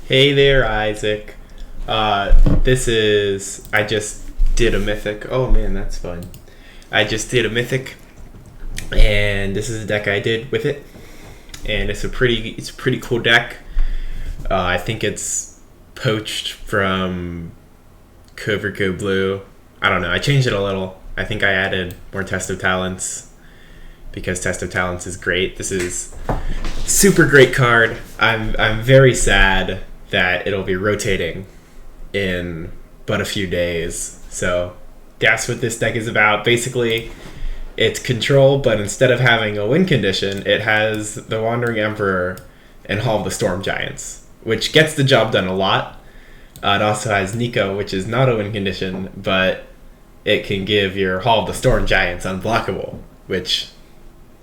Hey there, Isaac. I just did a Mythic. Oh man, that's fun. I just did a Mythic, and this is the deck I did with it. And it's a pretty cool deck. I think it's poached from Covert Go Blue. I don't know. I changed it a little. I think I added more Test of Talents because Test of Talents is great. This is super great card. I'm very sad that it'll be rotating in but a few days. So that's what this deck is about. Basically, it's control, but instead of having a win condition, it has the Wandering Emperor and Hall of the Storm Giants, which gets the job done a lot. It also has Nico, which is not a win condition, but it can give your Hall of the Storm Giants unblockable, which,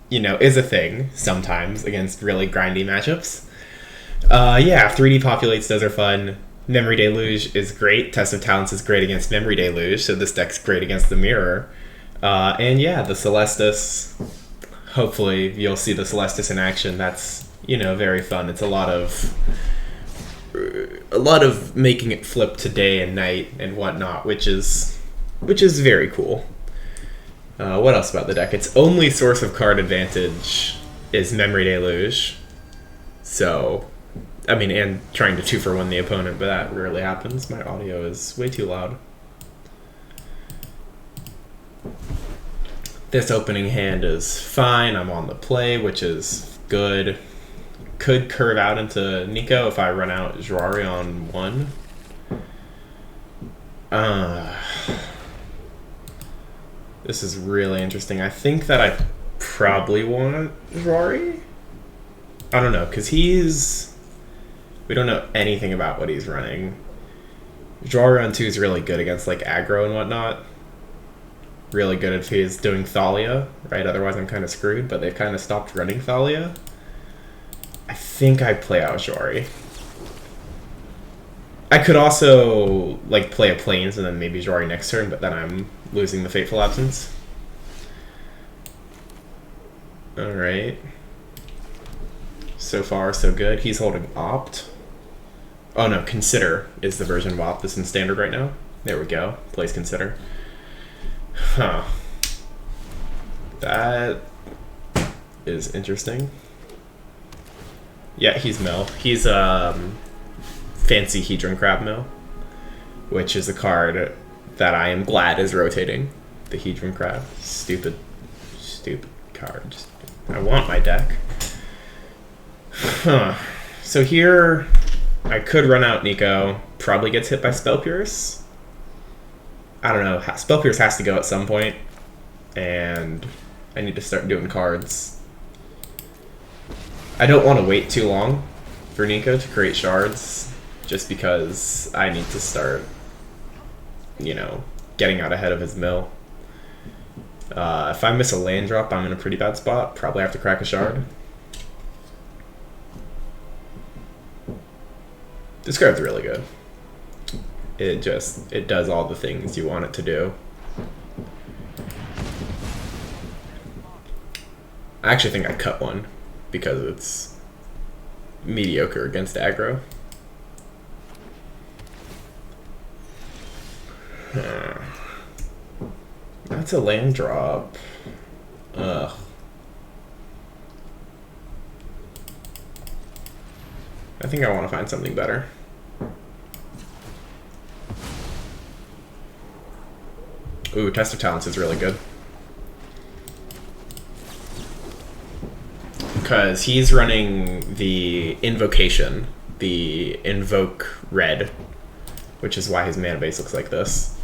you know, is a thing sometimes against really grindy matchups. 3D populates, those are fun. Memory Deluge is great. Test of Talents is great against Memory Deluge, so this deck's great against the Mirror. The Celestus, hopefully you'll see the Celestus in action. That's, very fun. It's a lot of making it flip to day and night and whatnot, which is very cool. What else about the deck? Its only source of card advantage is Memory Deluge. So, and trying to 2-for-1 the opponent, but that rarely happens. My audio is way too loud. This opening hand is fine. I'm on the play, which is good. Could curve out into Nico if I run out Jwari on 1. This is really interesting. I think that I probably want Jwari. I don't know, because we don't know anything about what he's running. Jwari on 2 is really good against like aggro and whatnot. Really good if he's doing Thalia, right? Otherwise I'm kind of screwed, but they've kind of stopped running Thalia. I think I play out Jwari. I could also like play a Plains and then maybe Jwari next turn, but then I'm losing the Fateful Absence. Alright. So far, so good. He's holding Opt. Oh no, Consider is the version of Opt that's in Standard right now. There we go. Plays Consider. Huh. That is interesting. Yeah, he's Mill. He's Fancy Hedron Crab Mill, which is a card that I am glad is rotating. The Hedron Crab. Stupid card. I want my deck. Huh. So here, I could run out Nico. Probably gets hit by Spell Pierce. I don't know. Spell Pierce has to go at some point, and I need to start doing cards. I don't want to wait too long for Nico to create shards, just because I need to start, getting out ahead of his mill. If I miss a land drop, I'm in a pretty bad spot. Probably have to crack a shard. This card's really good. It does all the things you want it to do. I actually think I cut one because it's mediocre against aggro. That's a land drop. Ugh. I think I want to find something better. Ooh, Test of Talents is really good. Because he's running the Invocation, the Invoke Red, which is why his mana base looks like this,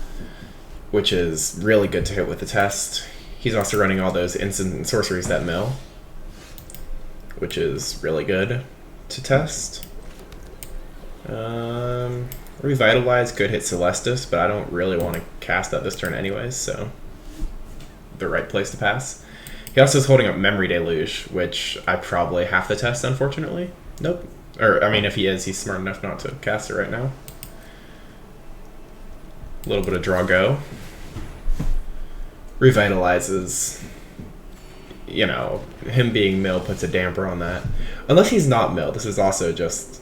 which is really good to hit with the test. He's also running all those instant and sorceries that mill, which is really good to test. Revitalize could hit Celestus, but I don't really want to cast that this turn anyways, so the right place to pass. He also is holding up Memory Deluge, which I probably have to test, unfortunately. Nope. If he is, he's smart enough not to cast it right now. A little bit of draw go. Revitalizes. Him being mill puts a damper on that. Unless he's not mill, this is also just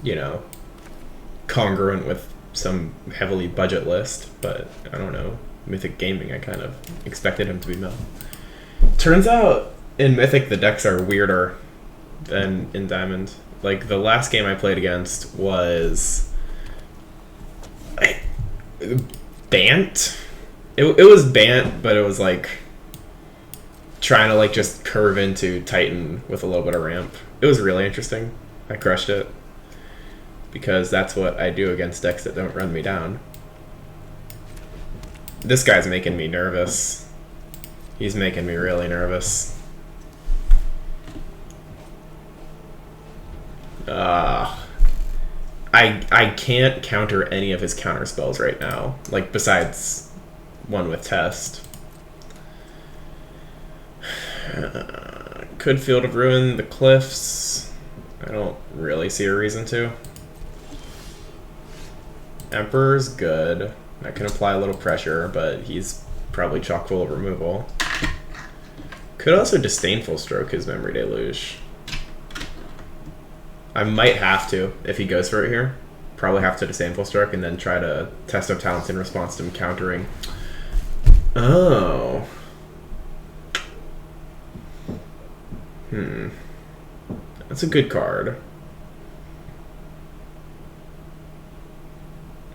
you know, congruent with some heavily budget list, but I don't know. Mythic Gaming, I kind of expected him to be mill. Turns out in Mythic the decks are weirder than in Diamond. Like the last game I played against was Bant. It was Bant, but it was like trying to like just curve into Titan with a little bit of ramp. It was really interesting. I crushed it because that's what I do against decks that don't run me down. This guy's making me nervous. He's making me really nervous. I can't counter any of his counter spells right now, like besides one with Test. Could Field of Ruin the Cliffs. I don't really see a reason to. Emperor's good. I can apply a little pressure, but he's probably chock full of removal. Could also Disdainful Stroke his Memory Deluge. I might have to, if he goes for it here. Probably have to Disdainful Stroke and then try to Test of Talents in response to him countering. Oh. That's a good card.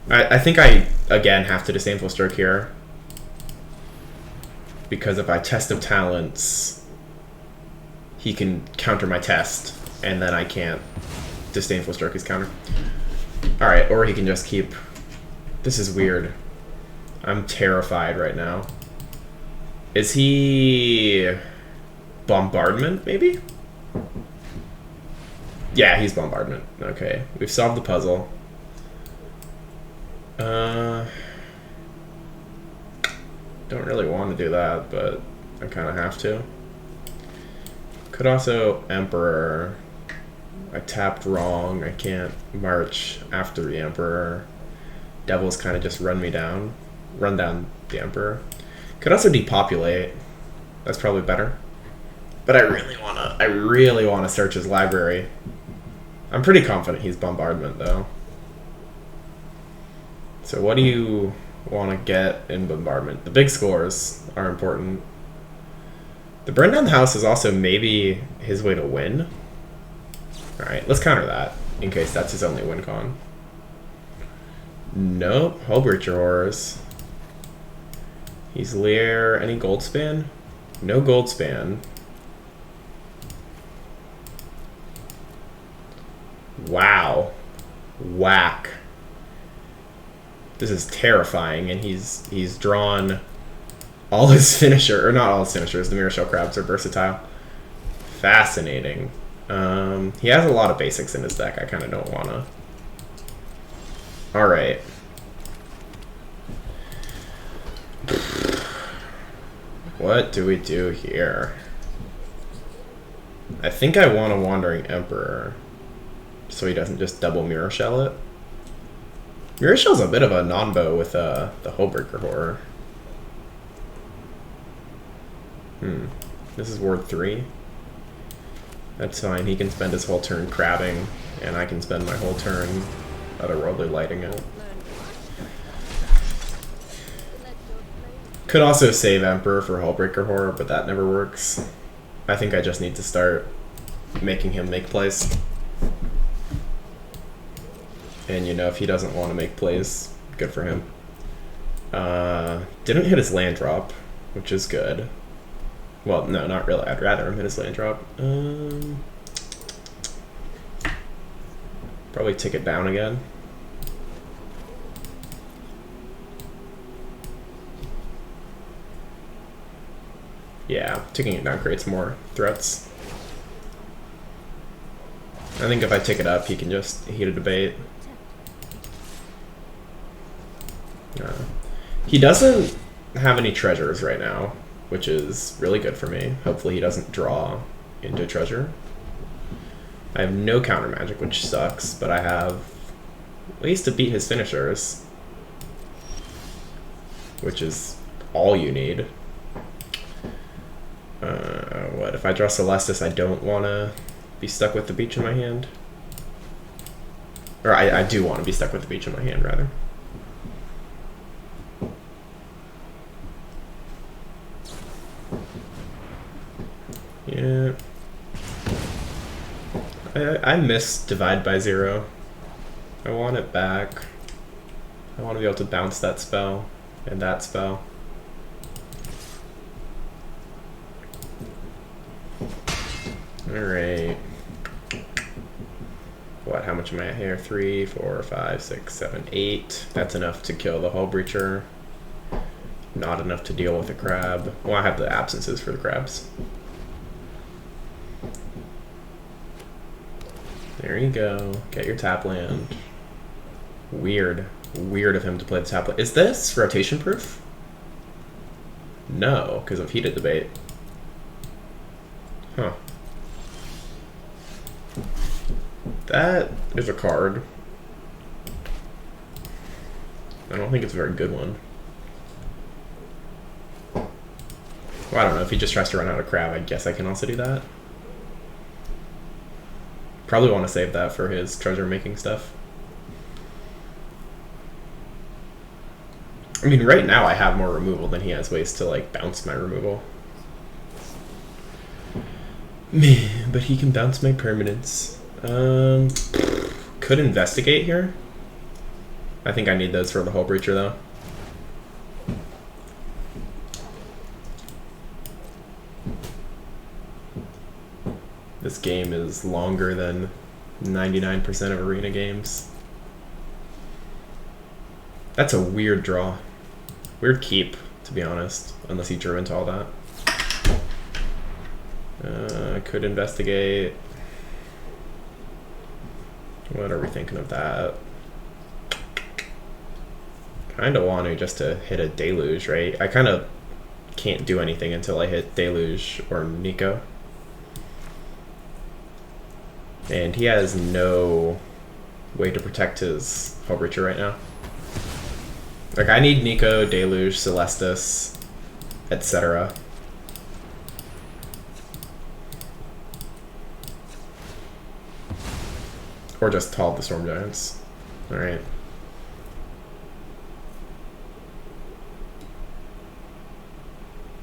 I think I, again, have to Disdainful Stroke here. Because if I Test of Talents, he can counter my test, and then I can't Disdainful Stroke his counter. Alright, or he can just keep... This is weird. I'm terrified right now. Is he... Bombardment, maybe? Yeah, he's Bombardment. Okay, we've solved the puzzle. Don't really want to do that, but I kind of have to. Could also Emperor. I tapped wrong. I can't march after the Emperor. Devils kind of just run down the Emperor. Could also depopulate. That's probably better. But I really wanna search his library. I'm pretty confident he's Bombardment though. So what do you want to get in Bombardment? The big scores are important. The Burn Down the House is also maybe his way to win. Alright, let's counter that, in case that's his only win con. Nope, Hullbreacher Horrors. He's Lear. Any Goldspan? No Goldspan. Wow. Whack. This is terrifying, and he's drawn all his finisher, or not all his finishers, the Mirror Shell Crabs are versatile. Fascinating. He has a lot of basics in his deck. I kind of don't want to. Alright. What do we do here? I think I want a Wandering Emperor, so he doesn't just double Mirror Shell it. Mirror Shell's a bit of a non-bow with the Hullbreaker Horror. This is Ward 3. That's fine. He can spend his whole turn crabbing, and I can spend my whole turn otherworldly lighting it. Could also save Emperor for Hullbreaker Horror, but that never works. I think I just need to start making him make plays. And you know, if he doesn't want to make plays, good for him. Didn't hit his land drop, which is good. Well, no, not really. I'd rather him hit his land drop. Probably tick it down again. Yeah, ticking it down creates more threats. I think if I tick it up, he can just heat a debate. He doesn't have any treasures right now, which is really good for me. Hopefully he doesn't draw into treasure. I have no counter magic, which sucks, but I have ways to beat his finishers, which is all you need. What, if I draw Celestis, I don't want to be stuck with the beach in my hand? Or I do want to be stuck with the beach in my hand, rather. Yeah. I miss Divide by Zero. I want it back. I want to be able to bounce that spell and that spell. Alright. What, how much am I here? 3, 4, 5, 6, 7, 8. That's enough to kill the Hull Breacher. Not enough to deal with the crab. Well, I have the absences for the crabs. There you go. Get your tap land. Weird. Weird of him to play the tap land. Is this rotation proof? No, because of Heated Debate. Huh. That is a card. I don't think it's a very good one. Well, I don't know. If he just tries to run out of crab, I guess I can also do that. Probably want to save that for his treasure making stuff. I mean, right now I have more removal than he has ways to like bounce my removal. Man, but he can bounce my permanents. Could investigate here. I think I need those for the Hull Breacher though. This game is longer than 99% of arena games. That's a weird draw. Weird keep, to be honest, unless he drew into all that. Could investigate. What are we thinking of that? Kind of want to just to hit a Deluge, right? I kind of can't do anything until I hit Deluge or Nico. And he has no way to protect his Hull Breacher right now. Like, I need Nico, Deluge, Celestis, etc. Or just Tall the Storm Giants. Alright.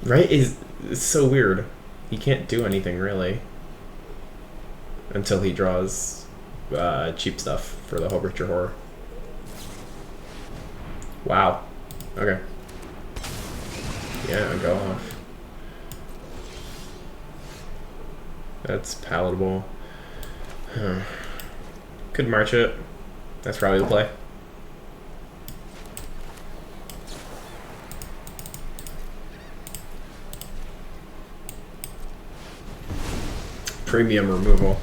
Right? It's so weird. He can't do anything, really. Until he draws cheap stuff for the Hull Breacher Horror. Wow. Okay. Yeah, go off. That's palatable. Could march it. That's probably the play. Premium removal.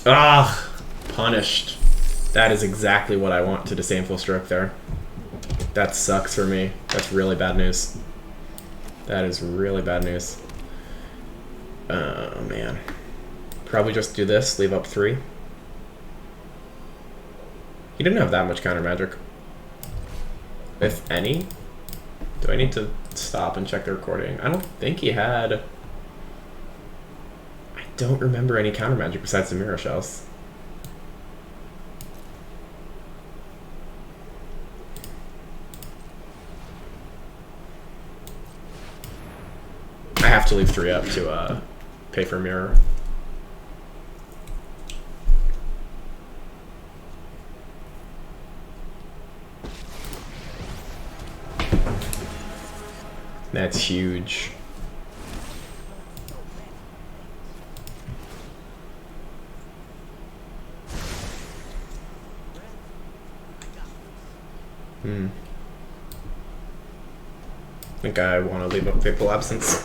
Ah, punished. That is exactly what I want to Disdainful Stroke there. That sucks for me. That's really bad news. That is really bad news. Oh, man. Probably just do this, leave up 3. He didn't have that much counter magic. If any. Do I need to stop and check the recording? I don't think he had... I don't remember any counter magic besides the Mirror Shells. I have to leave 3 up to pay for Mirror. That's huge. I think I want to leave up Fateful Absence.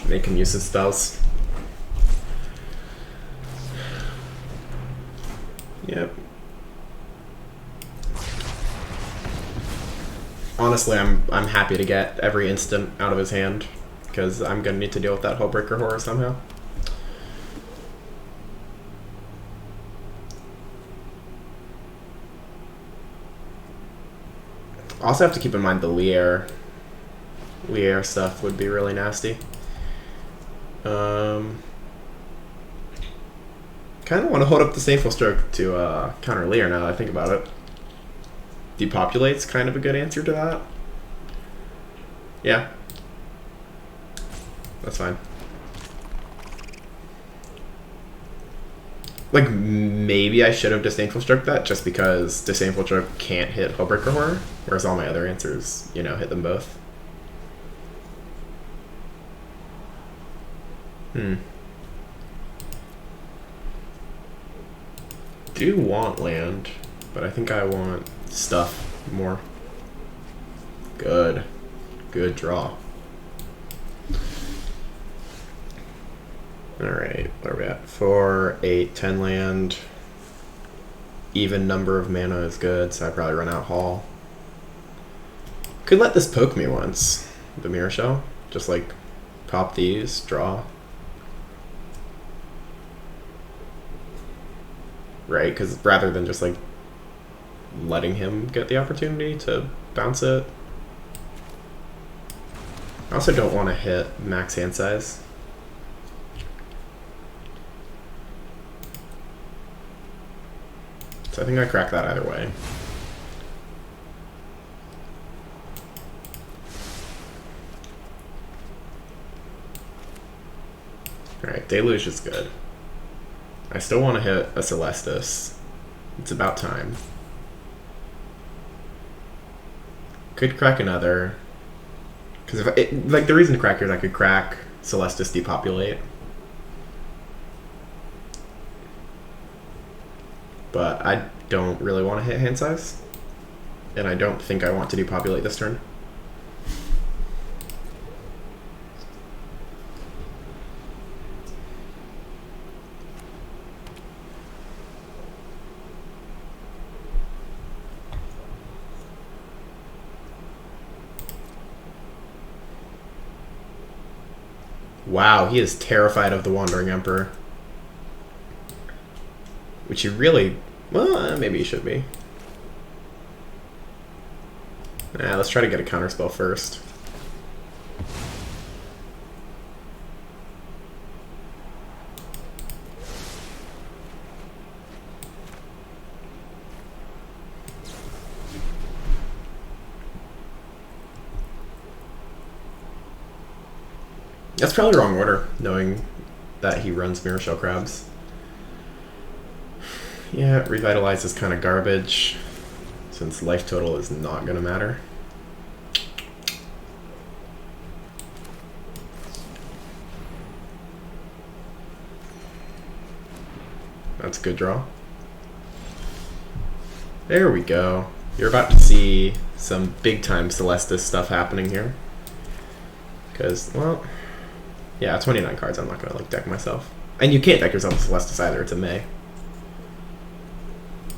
Make him use his spells. Yep. Honestly, I'm happy to get every instant out of his hand, because I'm gonna need to deal with that Hullbreaker Horror somehow. Also have to keep in mind the Lier stuff would be really nasty. Kind of want to hold up the Disdainful Stroke to counter Lier now that I think about it. Depopulate's kind of a good answer to that. Yeah. That's fine. Like, maybe I should have Disdainful Stroke that just because Disdainful Stroke can't hit Hullbreaker Horror, whereas all my other answers, you know, hit them both. Do want land, but I think I want stuff more. Good. Good draw. Alright, where are we at? 4, 8, 10 land. Even number of mana is good, so I probably run out Hall. Could let this poke me once, the Mirror Shell. Just like pop these, draw. Right, because rather than just like letting him get the opportunity to bounce it. I also don't want to hit max hand size. So I think I crack that either way. Alright, Deluge is good. I still want to hit a Celestis. It's about time. Could crack another. Because if like the reason to crack here is I could crack Celestis Depopulate. But I don't really want to hit hand size. And I don't think I want to depopulate this turn. Wow, he is terrified of the Wandering Emperor. Which he really... Well, maybe he should be. Let's try to get a counterspell first. That's probably the wrong order, knowing that he runs Mirror Shell Crabs. Yeah, Revitalize is kind of garbage, since life total is not going to matter. That's a good draw. There we go. You're about to see some big-time Celestis stuff happening here. Because, well, yeah, 29 cards, I'm not going to like deck myself. And you can't deck yourself with Celestis either, it's a May.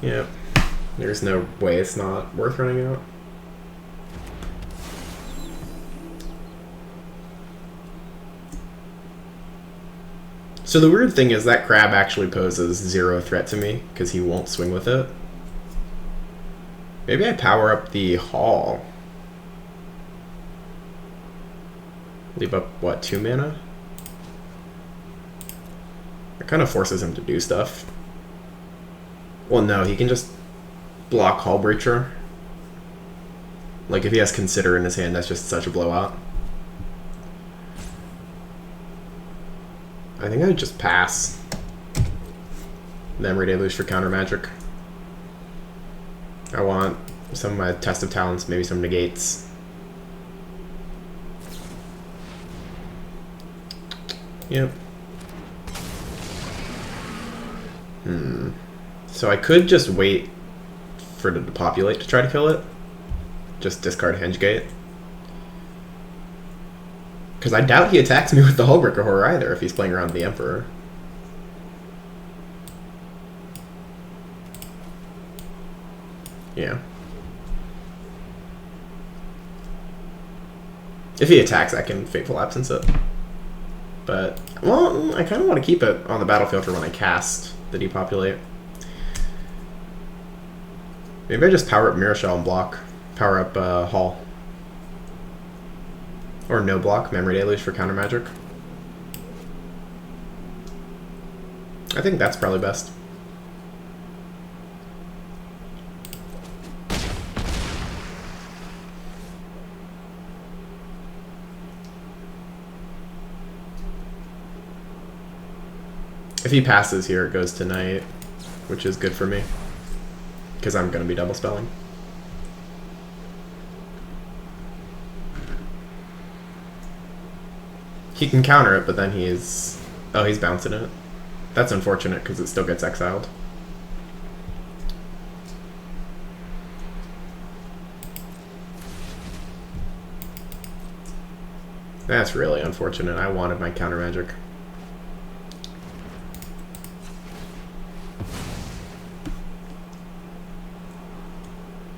Yep. There's no way it's not worth running out. So the weird thing is that crab actually poses 0 threat to me because he won't swing with it. Maybe I power up the Hall. Leave up, what, 2 mana? That kind of forces him to do stuff. Well, no, he can just block Hull Breacher. Like, if he has Consider in his hand, that's just such a blowout. I think I would just pass. Memory Deluge for counter magic. I want some of my Test of Talents, maybe some negates. Yep. So I could just wait for it to depopulate to try to kill it. Just discard Hengegate. Because I doubt he attacks me with the Hullbreaker Horror either if he's playing around the Emperor. Yeah. If he attacks, I can Fateful Absence it. But, well, I kind of want to keep it on the battlefield for when I cast the Depopulate. Maybe I just power up Mirror Shell and block Power up Hall. Or no block, memory deluge for counter magic. I think that's probably best. If he passes here, it goes to night, which is good for me, because I'm going to be double spelling. He can counter it, but then he's... Oh, he's bouncing it. That's unfortunate, because it still gets exiled. That's really unfortunate. I wanted my counter magic.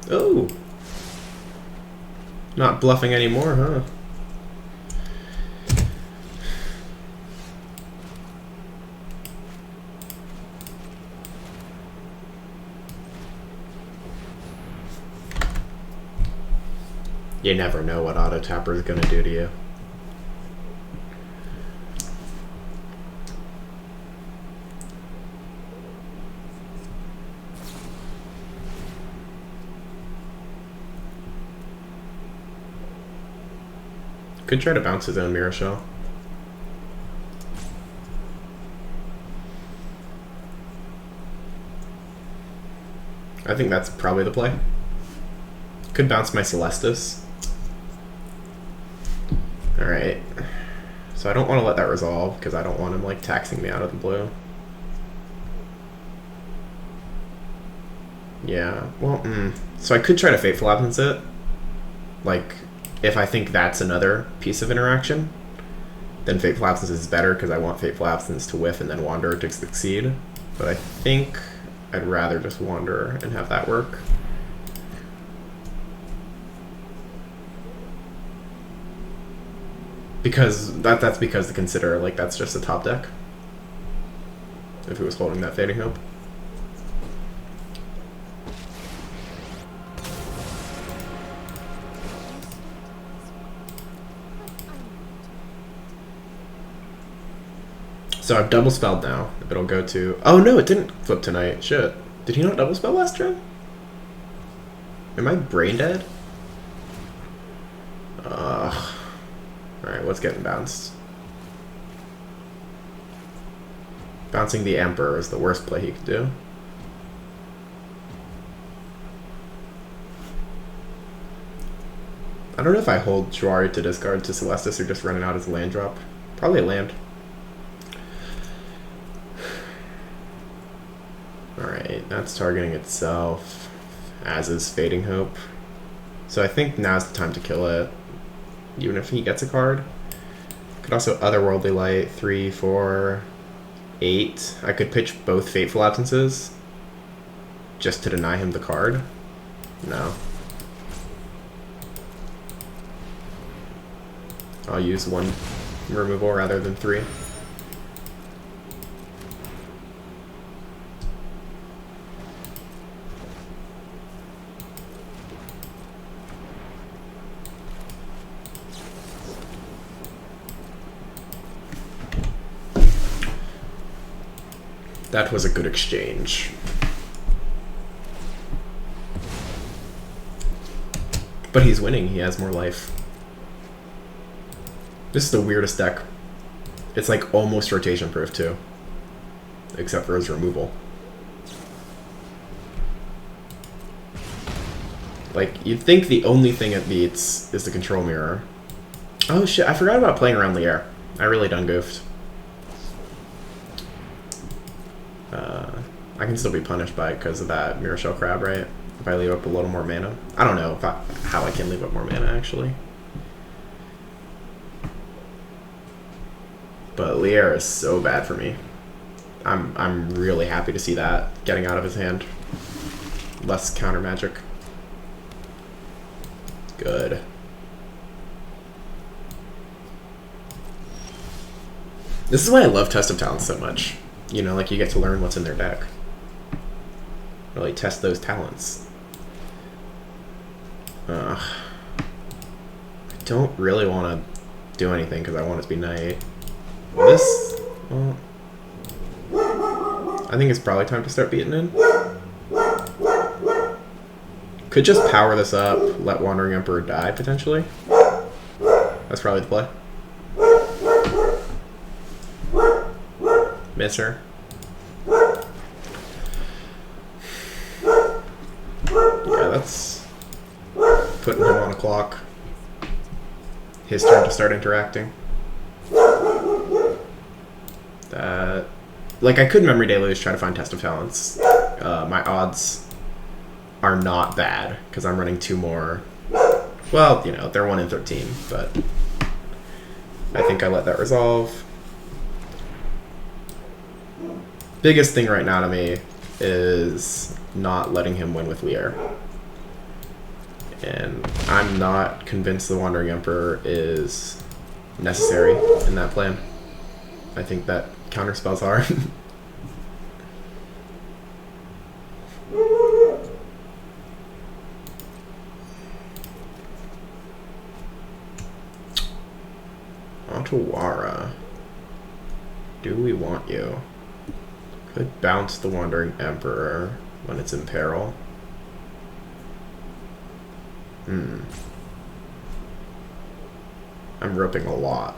Oh! Not bluffing anymore, huh? You never know what auto tapper is going to do to you. Could try to bounce his own mirror shell. I think that's probably the play. Could bounce my Celestis. Alright. So I don't want to let that resolve, because I don't want him like taxing me out of the blue. Yeah, well, so I could try to Fateful Absence it. Like, if I think that's another piece of interaction, then Fateful Absence is better, because I want Fateful Absence to whiff and then Wanderer to succeed. But I think I'd rather just Wanderer and have that work. Because that's because the Consider, like, that's just a top deck. If it was holding that Fading Hope. So I've double spelled now. It'll go to... Oh no, it didn't flip tonight. Shit. Did he not double spell last turn? Am I brain dead? Alright, what's getting bounced? Bouncing the Emperor is the worst play he could do. I don't know if I hold Juari to discard to Celestis or just run it out as a land drop. Probably a land. Alright, that's targeting itself, as is Fading Hope. So I think now's the time to kill it, even if he gets a card. Could also Otherworldly Light, 3, 4, 8. I could pitch both Fateful Absences, just to deny him the card. No. I'll use 1 removal rather than 3. That was a good exchange. But he's winning, he has more life. This is the weirdest deck. It's like almost rotation proof too. Except for his removal. Like, you'd think the only thing it beats is the control mirror. Oh shit, I forgot about playing around Lier. I really done goofed. I can still be punished by it because of that Mirror Shell Crab, right? If I leave up a little more mana. I don't know how I can leave up more mana, actually. But Lier is so bad for me. I'm really happy to see that getting out of his hand. Less counter magic. Good. This is why I love Test of Talents so much. You know, like you get to learn what's in their deck. Really test those talents. I don't really want to do anything because I want it to be night. This, well, I think it's probably time to start beating in. Could just power this up, let Wandering Emperor die potentially. That's probably the play. Miss her. Yeah, that's putting him on a clock. His turn to start interacting. That, like, I could Memory Deluge, try to find Test of Talents. My odds are not bad because I'm running 2 more. Well, you know, they're 1 in 13, but I think I let that resolve. Biggest thing right now to me is not letting him win with Lear. And I'm not convinced the Wandering Emperor is necessary in that plan. I think that counterspells are. Otawara. Do we want you? Could bounce the Wandering Emperor when it's in peril. I'm roping a lot.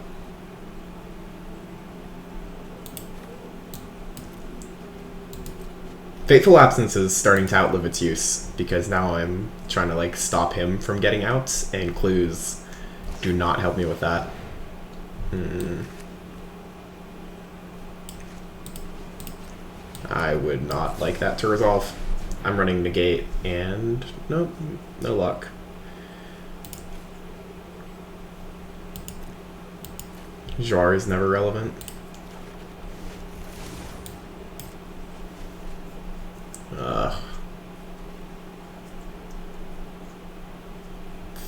Fateful Absence is starting to outlive its use because now I'm trying to like stop him from getting out, and clues do not help me with that. I would not like that to resolve. I'm running Negate and nope, no luck. Jar is never relevant.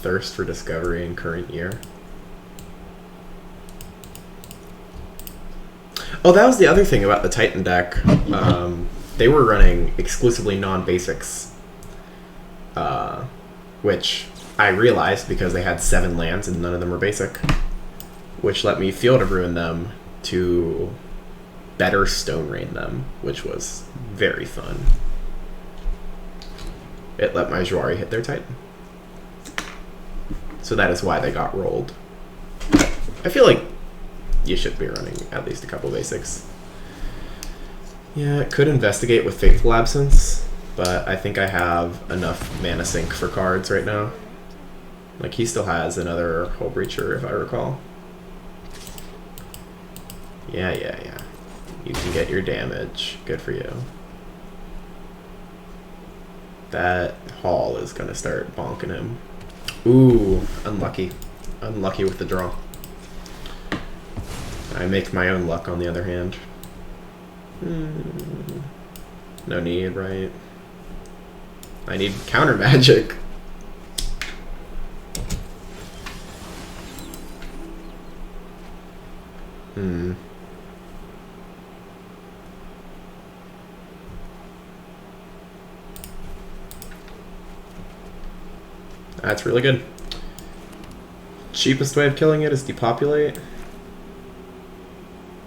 Thirst for Discovery in current year. Oh, that was the other thing about the Titan deck. They were running exclusively non-basics, which I realized because they had 7 lands and none of them were basic, which let me Field of Ruin them to better Stone Rain them, which was very fun. It let my Jwari hit their Titan. So that is why they got rolled. I feel like you should be running at least a couple basics. Yeah, it could investigate with Fateful Absence, but I think I have enough mana sink for cards right now. Like, he still has another Hull Breacher, if I recall. Yeah. You can get your damage. Good for you. That Hall is going to start bonking him. Ooh, unlucky. Unlucky with the draw. I make my own luck on the other hand. No need, right? I need counter magic. That's really good. Cheapest way of killing it is depopulate.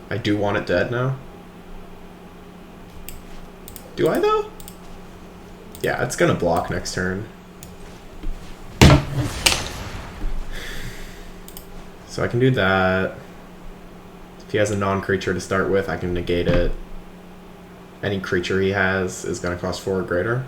I do want it dead now. Do I though? Yeah, it's gonna block next turn. So I can do that. If he has a non-creature to start with, I can negate it. Any creature he has is gonna cost 4 or greater.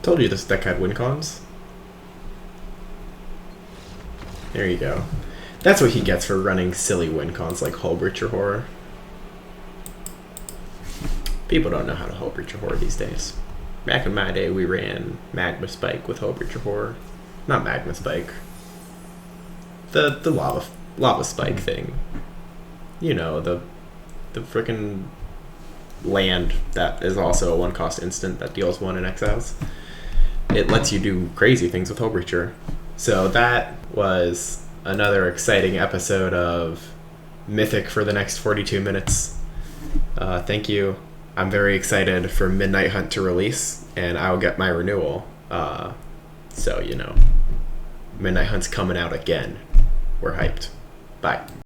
Told you this deck had win cons. There you go. That's what he gets for running silly win cons like Hull Breacher Horror. People don't know how to Hull Breacher Horror these days. Back in my day, we ran Magma Spike with Hull Breacher Horror. Not Magma Spike. The lava spike thing. You know, the frickin' land that is also a 1-cost instant that deals 1 in exiles. it lets you do crazy things with Hullbreacher. So that was another exciting episode of Mythic for the next 42 minutes. Thank you. I'm very excited for Midnight Hunt to release, and I'll get my renewal. So, Midnight Hunt's coming out again. We're hyped. Bye.